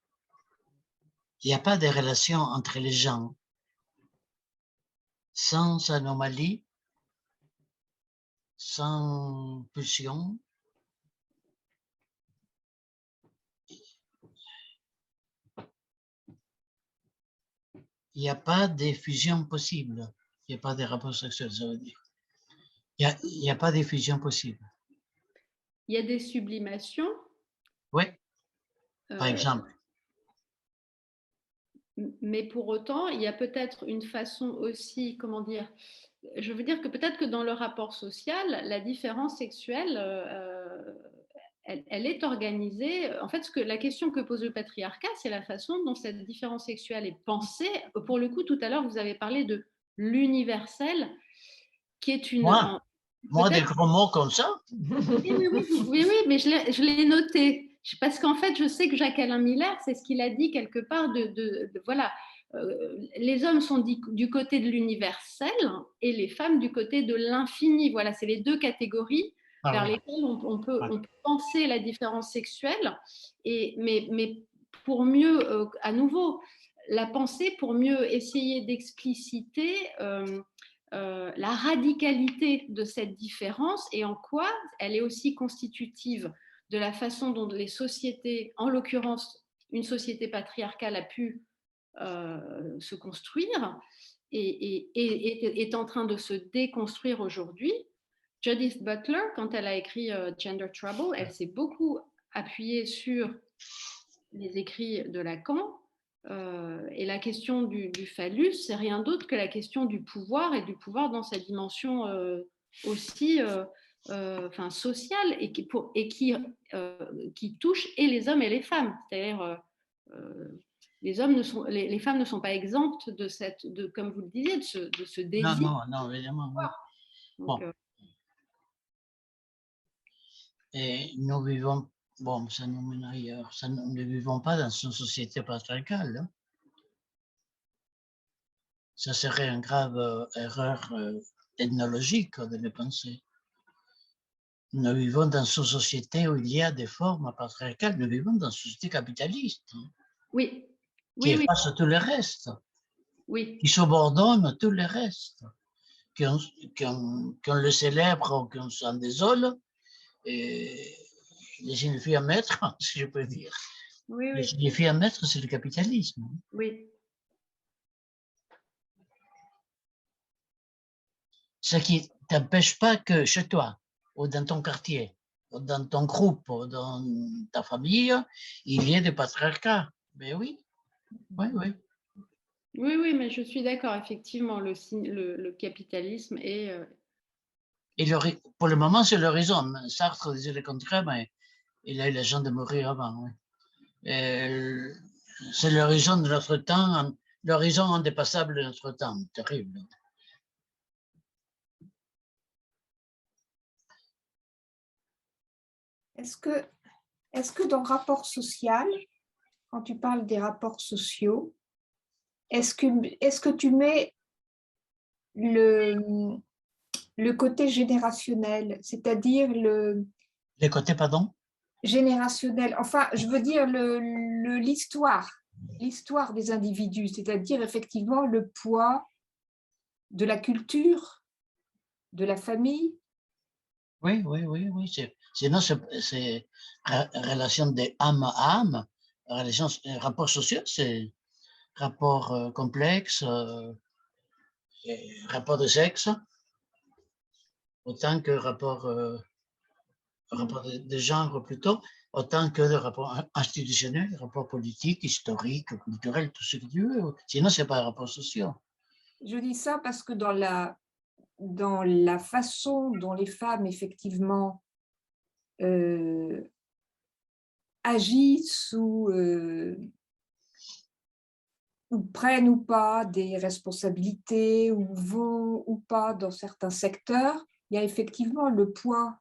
Il n'y a pas de relation entre les gens sans anomalie, sans pulsion. Il n'y a pas de fusion possible. Il n'y a pas de rapport sexuel, ça veut dire. Il n'y a pas de fusion possible.
Il y a des sublimations.
Oui, par exemple.
Mais pour autant, il y a peut-être une façon aussi, comment dire, je veux dire que peut-être que dans le rapport social, la différence sexuelle, elle est organisée. En fait, la question que pose le patriarcat, c'est la façon dont cette différence sexuelle est pensée. Pour le coup, tout à l'heure, vous avez parlé de l'universel. qui est une...
Moi, des gros mots comme ça.
Oui, mais je l'ai noté. Parce qu'en fait, je sais que Jacques-Alain Miller, c'est ce qu'il a dit quelque part voilà, les hommes sont du côté de l'universel et les femmes du côté de l'infini. Voilà, c'est les deux catégories vers lesquelles on peut penser la différence sexuelle. Mais pour mieux, à nouveau, la pensée pour mieux essayer d'expliciter la radicalité de cette différence et en quoi elle est aussi constitutive de la façon dont les sociétés, en l'occurrence une société patriarcale, a pu se construire et est en train de se déconstruire aujourd'hui. Judith Butler, quand elle a écrit Gender Trouble, elle s'est beaucoup appuyée sur les écrits de Lacan. Et la question du phallus, c'est rien d'autre que la question du pouvoir et du pouvoir dans sa dimension aussi sociale et qui touche et les hommes et les femmes. C'est-à-dire les femmes ne sont pas exemptes comme vous le disiez, de ce désir.
Non, évidemment.
Donc,
et nous vivons, ça nous mène ailleurs. Nous ne vivons pas dans une société patriarcale. Hein. Ça serait une grave erreur ethnologique de le penser. Nous vivons dans une société où il y a des formes patriarcales. Nous vivons dans une société capitaliste.
Oui.
Qui efface tout le reste.
Oui.
Qui subordonne tout le reste. Qu'on le célèbre ou qu'on s'en désole. Et les signifie à mettre, si je peux dire.
Oui.
Les signifie à mettre, c'est le capitalisme.
Oui.
Ce qui ne t'empêche pas que chez toi, ou dans ton quartier, ou dans ton groupe, ou dans ta famille, il y ait des patriarcats. Mais oui.
Oui, mais je suis d'accord, effectivement, le capitalisme est...
Et pour le moment, c'est l'horizon. Sartre disait le contraire, mais il a eu la chance de mourir avant. Oui. C'est l'horizon de notre temps, l'horizon indépassable de notre temps. Terrible.
Est-ce que dans rapport social, quand tu parles des rapports sociaux, est-ce que tu mets le côté générationnel, c'est-à-dire
les côtés, pardon?
Générationnel, enfin, je veux dire l'histoire des individus, c'est-à-dire effectivement le poids de la culture, de la famille.
Oui. Sinon, c'est relation d'âme à âme. Rapport social, c'est rapport complexe, rapport de sexe, autant que rapport de genre plutôt, autant que de rapport institutionnel, rapport politique, historique, culturel, tout ce que tu veux. Sinon, ce n'est pas un rapport social.
Je dis ça parce que dans la façon dont les femmes, effectivement, agissent ou prennent ou pas des responsabilités, ou vont ou pas dans certains secteurs, il y a effectivement le poids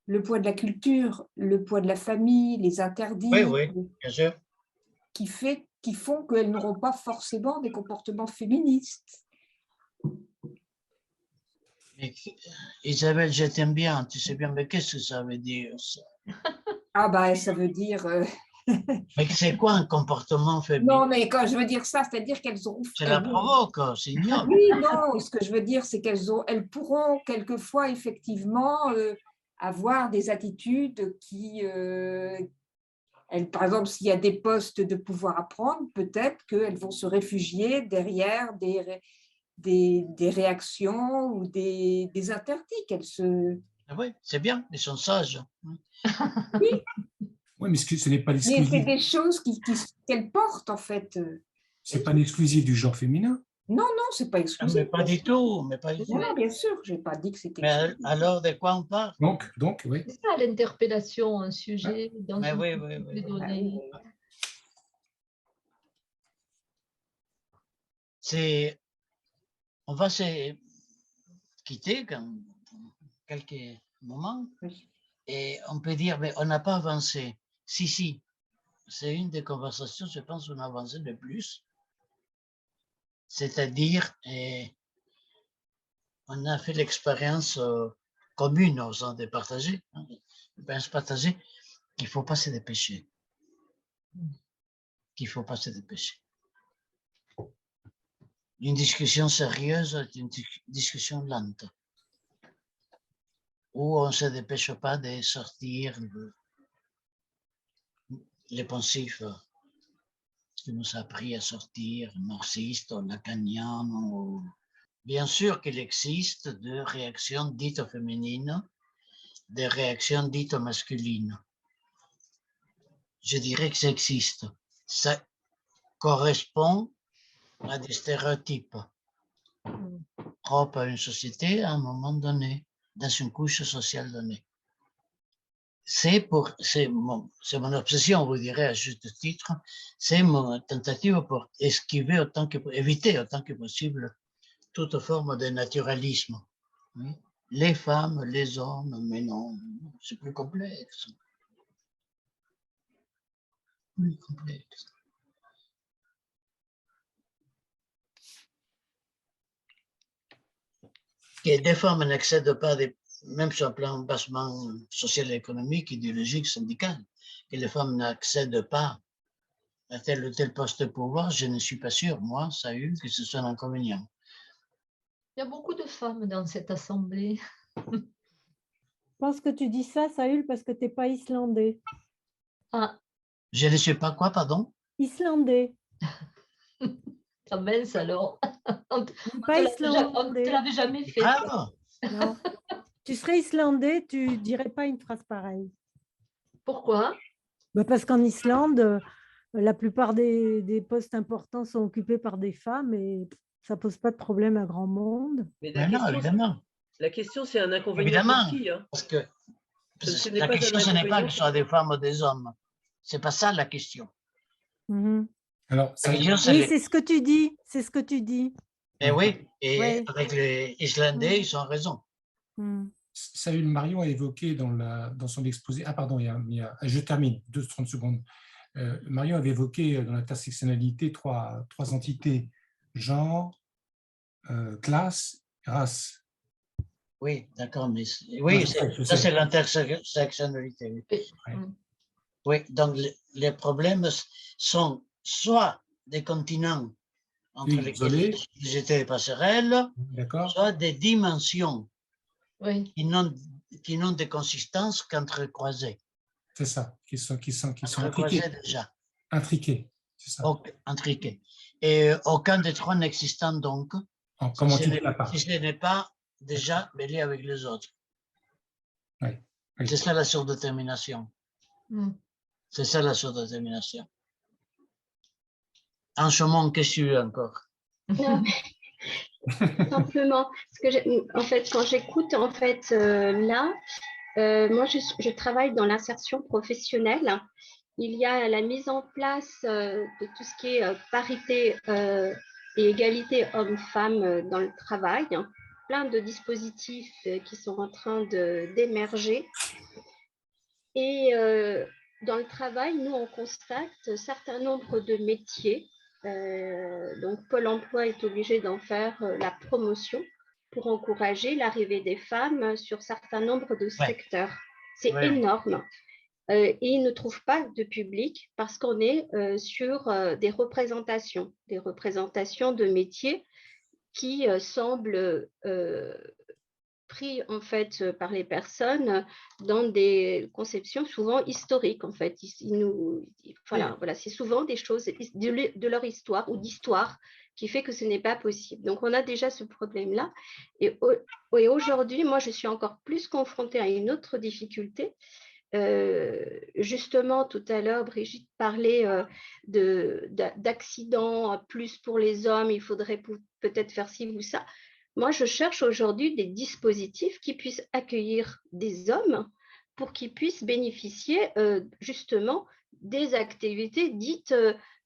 de la culture, le poids de la famille, les interdits,
oui, bien sûr.
qui font qu'elles n'auront pas forcément des comportements féministes.
Mais, Isabelle, je t'aime bien, tu sais bien, mais qu'est-ce que ça veut dire ça?
Ah ben, ça veut dire...
Mais c'est quoi un comportement féminin?
Non, mais quand je veux dire ça, c'est-à-dire qu'elles ont...
Ça la provoque, c'est ignoble.
Oui, non, ce que je veux dire, c'est qu'elles pourront quelquefois, effectivement, avoir des attitudes qui... par exemple, s'il y a des postes de pouvoir à prendre, peut-être qu'elles vont se réfugier derrière des réactions ou des interdits qu'elles se...
Oui, c'est bien, ils sont sages.
Oui.
Oui, mais ce n'est pas l'exclusif.
Mais c'est des choses qu'elles portent, en fait.
C'est pas l'exclusif du genre féminin.
Non, c'est pas exclusif.
Mais pas du tout.
Non, bien sûr, je n'ai pas dit que c'était
exclusif. Mais alors, de quoi on parle?
Donc, oui.
C'est ça, l'interpellation, un sujet dans
mais
une donnée.
On va quitter dans quelques moments.
Oui.
Et on peut dire, mais on n'a pas avancé. Si, c'est une des conversations, je pense, qu'on a avancé le plus. C'est-à-dire, on a fait l'expérience commune aux gens de partager, l'expérience partagée, qu'il ne faut pas se dépêcher. Qu'il ne faut pas se dépêcher. Une discussion sérieuse est une discussion lente, où on ne se dépêche pas de sortir les pensifs qui nous a appris à sortir, marxistes ou lacaniens. Bien sûr qu'il existe des réactions dites féminines, des réactions dites masculines. Je dirais que ça existe. Ça correspond à des stéréotypes propres à une société à un moment donné, dans une couche sociale donnée. C'est mon obsession, vous direz à juste titre, c'est mon tentative pour éviter autant que possible toute forme de naturalisme. Oui. Les femmes, les hommes, mais non, c'est plus complexe. Plus complexe. Et des femmes n'accèdent pas, même sur un plan bassement social, économique, idéologique, syndical, que les femmes n'accèdent pas à tel ou tel poste de pouvoir, je ne suis pas sûr, moi, ça a eu que ce soit un inconvénient.
Il y a beaucoup de femmes dans cette assemblée.
Je pense que tu dis ça, Saül, parce que tu n'es pas islandais.
Ah,
Je ne suis pas quoi, pardon?
Islandais.
ça mince alors. On
Pas
ne te l'avait jamais fait.
Ah,
Non. Tu serais islandais, tu ne dirais pas une phrase pareille.
Pourquoi?
Parce qu'en Islande, la plupart des postes importants sont occupés par des femmes et ça ne pose pas de problème à grand monde.
Mais
non, évidemment.
la question, c'est un inconvénient
Évidemment,
pour qui, hein?
parce que
Ce n'est
la
pas un
question, ce n'est pas
inconvénient
que ce soit des femmes ou des hommes. Ce n'est pas ça la question.
Mhm.
Alors,
La question,
Oui, c'est ce que tu dis. C'est ce que tu dis.
Et oui, et
Ouais.
avec les Islandais, ils ont raison.
Mhm.
Saül, Marion a évoqué dans son exposé. Ah, pardon, je termine, 30 secondes. Marion avait évoqué dans l'intersectionnalité trois entités, genre, classe, race.
Oui, d'accord, mais oui, ça c'est l'intersectionnalité. Oui.
Ouais.
Oui, donc les problèmes sont soit des continents entre lesquels ils étaient des passerelles, soit des dimensions qui n'ont de consistance qu'entrecroisées.
C'est ça, qui sont
Entrecroisées déjà.
Intriquées, c'est ça.
Intriquées. Et aucun des trois n'existant donc, si ce n'est pas déjà mêlé avec les autres.
Oui. Oui.
C'est ça la surdétermination. C'est ça la surdétermination. En chemin, qu'est-ce que tu veux encore?
Non, simplement, en fait, quand j'écoute, en fait, là, moi, je travaille dans l'insertion professionnelle. Il y a la mise en place de tout ce qui est parité et égalité hommes-femmes dans le travail. Plein de dispositifs qui sont en train d'émerger. Et dans le travail, nous, on constate un certain nombre de métiers. Donc, Pôle emploi est obligé d'en faire la promotion pour encourager l'arrivée des femmes sur certain nombre de secteurs. C'est énorme. Et ils ne trouvent pas de public parce qu'on est sur des représentations de métiers qui semblent pris en fait par les personnes dans des conceptions souvent historiques en fait. Voilà, c'est souvent des choses de leur histoire ou d'histoire qui fait que ce n'est pas possible. Donc on a déjà ce problème-là. Et aujourd'hui, moi je suis encore plus confrontée à une autre difficulté. Justement, tout à l'heure, Brigitte parlait d'accidents plus pour les hommes, il faudrait peut-être faire ci ou ça. Moi, je cherche aujourd'hui des dispositifs qui puissent accueillir des hommes pour qu'ils puissent bénéficier justement des activités dites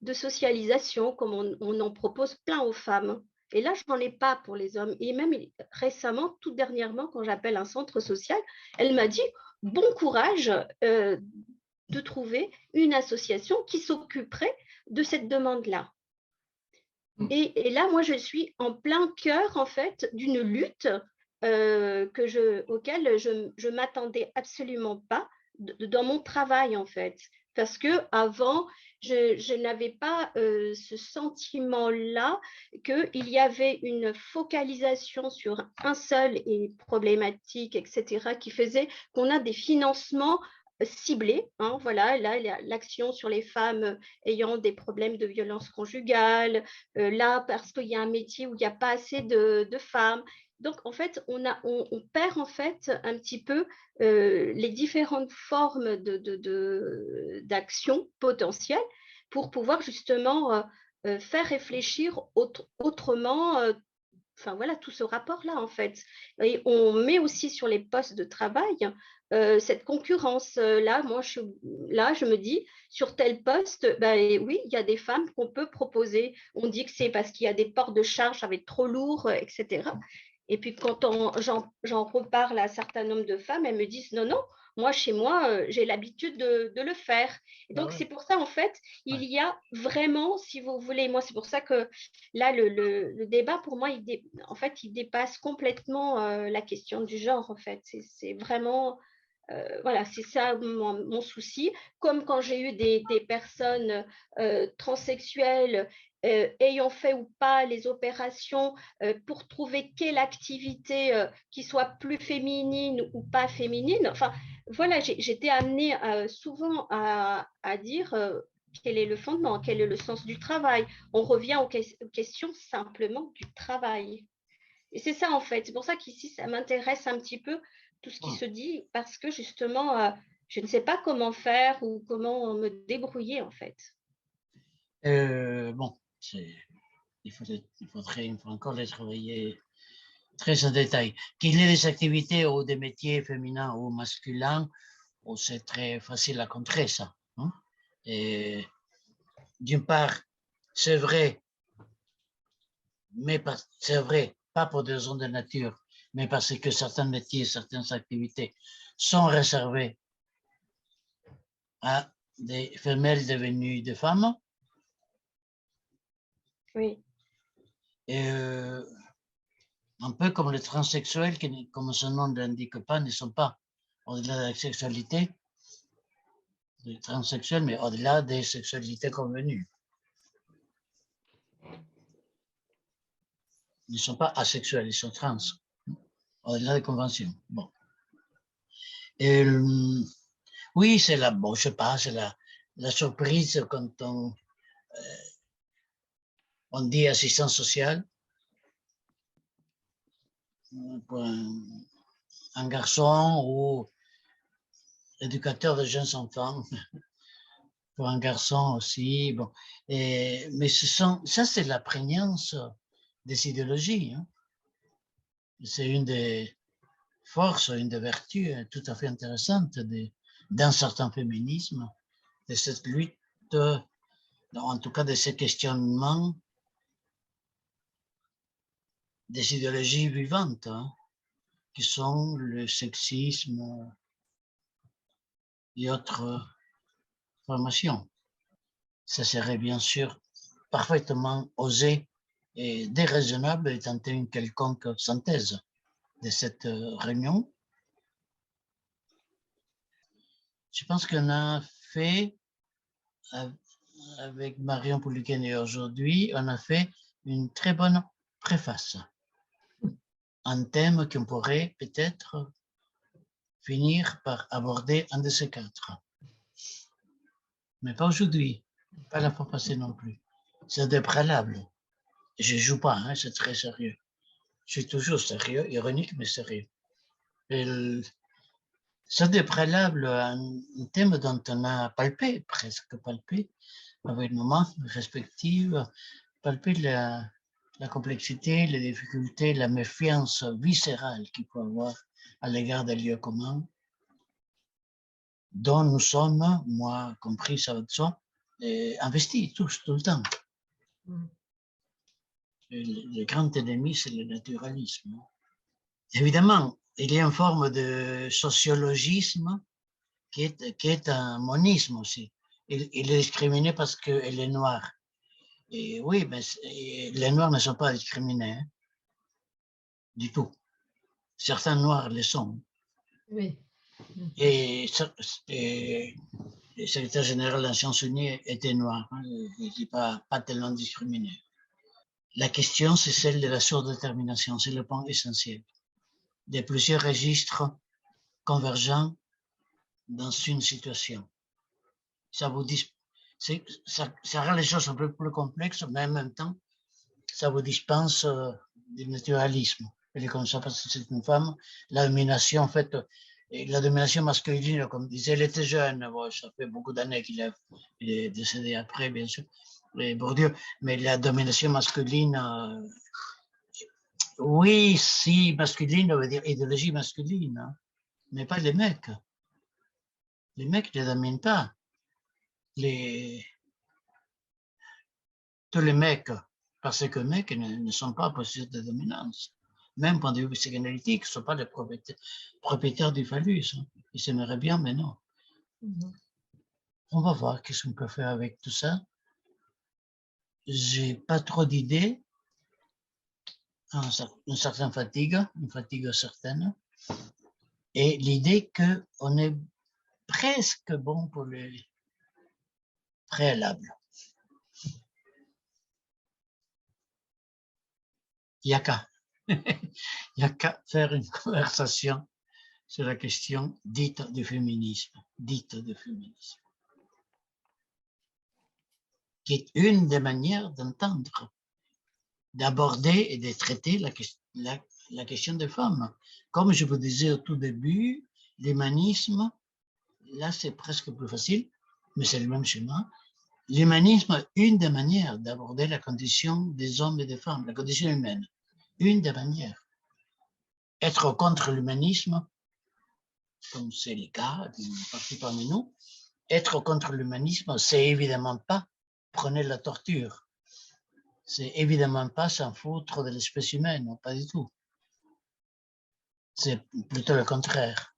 de socialisation, comme on en propose plein aux femmes. Et là, je n'en ai pas pour les hommes. Et même récemment, tout dernièrement, quand j'appelle un centre social, elle m'a dit, bon courage de trouver une association qui s'occuperait de cette demande-là. Et là, moi, je suis en plein cœur, en fait, d'une lutte auquel je ne m'attendais absolument pas dans mon travail, en fait. Parce qu'avant, je n'avais pas ce sentiment-là qu'il y avait une focalisation sur un seul et problématique, etc., qui faisait qu'on a des financements ciblés. Hein, voilà, là, l'action sur les femmes ayant des problèmes de violence conjugale, là, parce qu'il y a un métier où il n'y a pas assez de femmes. Donc, en fait, on perd en fait un petit peu les différentes formes d'action potentielles pour pouvoir justement faire réfléchir autrement, enfin voilà, tout ce rapport-là en fait. Et on met aussi sur les postes de travail cette concurrence. Là, moi, je me dis, sur tel poste, ben, oui, il y a des femmes qu'on peut proposer. On dit que c'est parce qu'il y a des ports de charge, ça va être trop lourd, etc. Et puis quand j'en reparle à un certain nombre de femmes, elles me disent non, non, moi chez moi, j'ai l'habitude de le faire. Et donc c'est pour ça en fait, il y a vraiment, si vous voulez, moi c'est pour ça que là le débat pour moi, en fait, il dépasse complètement la question du genre en fait. C'est vraiment voilà, c'est ça mon souci. Comme quand j'ai eu des personnes transsexuelles ayant fait ou pas les opérations pour trouver quelle activité qui soit plus féminine ou pas féminine. Enfin, voilà, j'étais amenée souvent à dire quel est le fondement, quel est le sens du travail. On revient aux questions simplement du travail. Et c'est ça, en fait. C'est pour ça qu'ici, ça m'intéresse un petit peu tout ce qui se dit, parce que justement, je ne sais pas comment faire ou comment me débrouiller, en fait.
Bon, il faudrait encore les travailler très en détail. Qu'il y ait des activités ou des métiers féminins ou masculins, c'est très facile à contrer ça. Hein? Et d'une part, c'est vrai, mais c'est vrai, pas pour des raisons de nature, mais parce que certains métiers, certaines activités sont réservées à des femelles devenues des femmes.
Oui.
Et un peu comme les transsexuels, qui, comme son nom ne l'indique pas, ne sont pas au-delà de la sexualité, les transsexuels, mais au-delà des sexualités convenues. Ils ne sont pas asexuels, ils sont trans, au-delà des conventions. Bon. Et, oui, c'est la, bon, je sais pas, c'est la surprise quand on dit assistant social pour un garçon ou éducateur de jeunes enfants, pour un garçon aussi. Bon. Mais ça, c'est la prégnance des idéologies. Hein. C'est une des forces, une des vertus tout à fait intéressantes d'un certain féminisme, de cette lutte, en tout cas de ces questionnements des idéologies vivantes, hein, qui sont le sexisme et autres formations. Ça serait bien sûr parfaitement osé et déraisonnable de tenter une quelconque synthèse de cette réunion. Je pense qu'on a fait, avec Marion Pouliken aujourd'hui, on a fait une très bonne préface. Un thème qu'on pourrait peut-être finir par aborder un de ces quatre. Mais pas aujourd'hui, pas la fois passée non plus. C'est des préalables. Je ne joue pas, hein, c'est très sérieux. Je suis toujours sérieux, ironique, mais sérieux. C'est des préalables, un thème dont on a palpé, presque palpé, avec nos mains respectives, palpé la complexité, les difficultés, la méfiance viscérale qu'il faut avoir à l'égard des lieux communs, dont nous sommes, moi compris, ça va de soi, investis tous, tout le temps. Le grand ennemi, c'est le naturalisme. Évidemment, il y a une forme de sociologisme qui est un monisme aussi. Il est discriminé parce qu'elle est noire. Et oui, mais les noirs ne sont pas discriminés, hein, du tout. Certains noirs le sont.
Oui.
Et le secrétaire général des Nations Unies était noir. Hein, il n'est pas tellement discriminé. La question, c'est celle de la surdétermination. C'est le point essentiel. De plusieurs registres convergents dans une situation. Ça vous dit, ça rend les choses un peu plus complexes, mais en même temps, ça vous dispense du naturalisme. Elle est comme ça parce que c'est une femme. La domination, en fait, la domination masculine, comme disait, elle était jeune. Bon, ça fait beaucoup d'années qu'il est décédé après, bien sûr, Bourdieu. Mais la domination masculine, oui, si, masculine, ça veut dire idéologie masculine, hein, mais pas les mecs. Les mecs ne dominent pas. Tous les mecs, parce que mecs ne sont pas en position de dominance. Même point de vue psychanalytique, ne sont pas les propriétaires du phallus. Hein. Ils s'aimeraient bien, mais non. On va voir qu'est-ce qu'on peut faire avec tout ça. J'ai pas trop d'idées. Une certaine fatigue, une fatigue certaine. Et l'idée qu'on est presque bon pour les préalables. Il n'y a qu'à faire une conversation sur la question dite du féminisme, qui est une des manières d'entendre, d'aborder et de traiter la question des femmes. Comme je vous disais au tout début, l'humanisme, là c'est presque plus facile, mais c'est le même schéma. L'humanisme est une des manières d'aborder la condition des hommes et des femmes, la condition humaine. Une des manières. Être contre l'humanisme, comme c'est le cas d'une partie parmi nous, être contre l'humanisme, c'est évidemment pas prôner la torture. C'est évidemment pas s'en foutre de l'espèce humaine, non, pas du tout. C'est plutôt le contraire.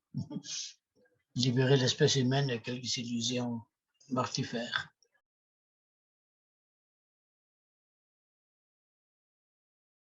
Libérer l'espèce humaine de quelques illusions mortifères.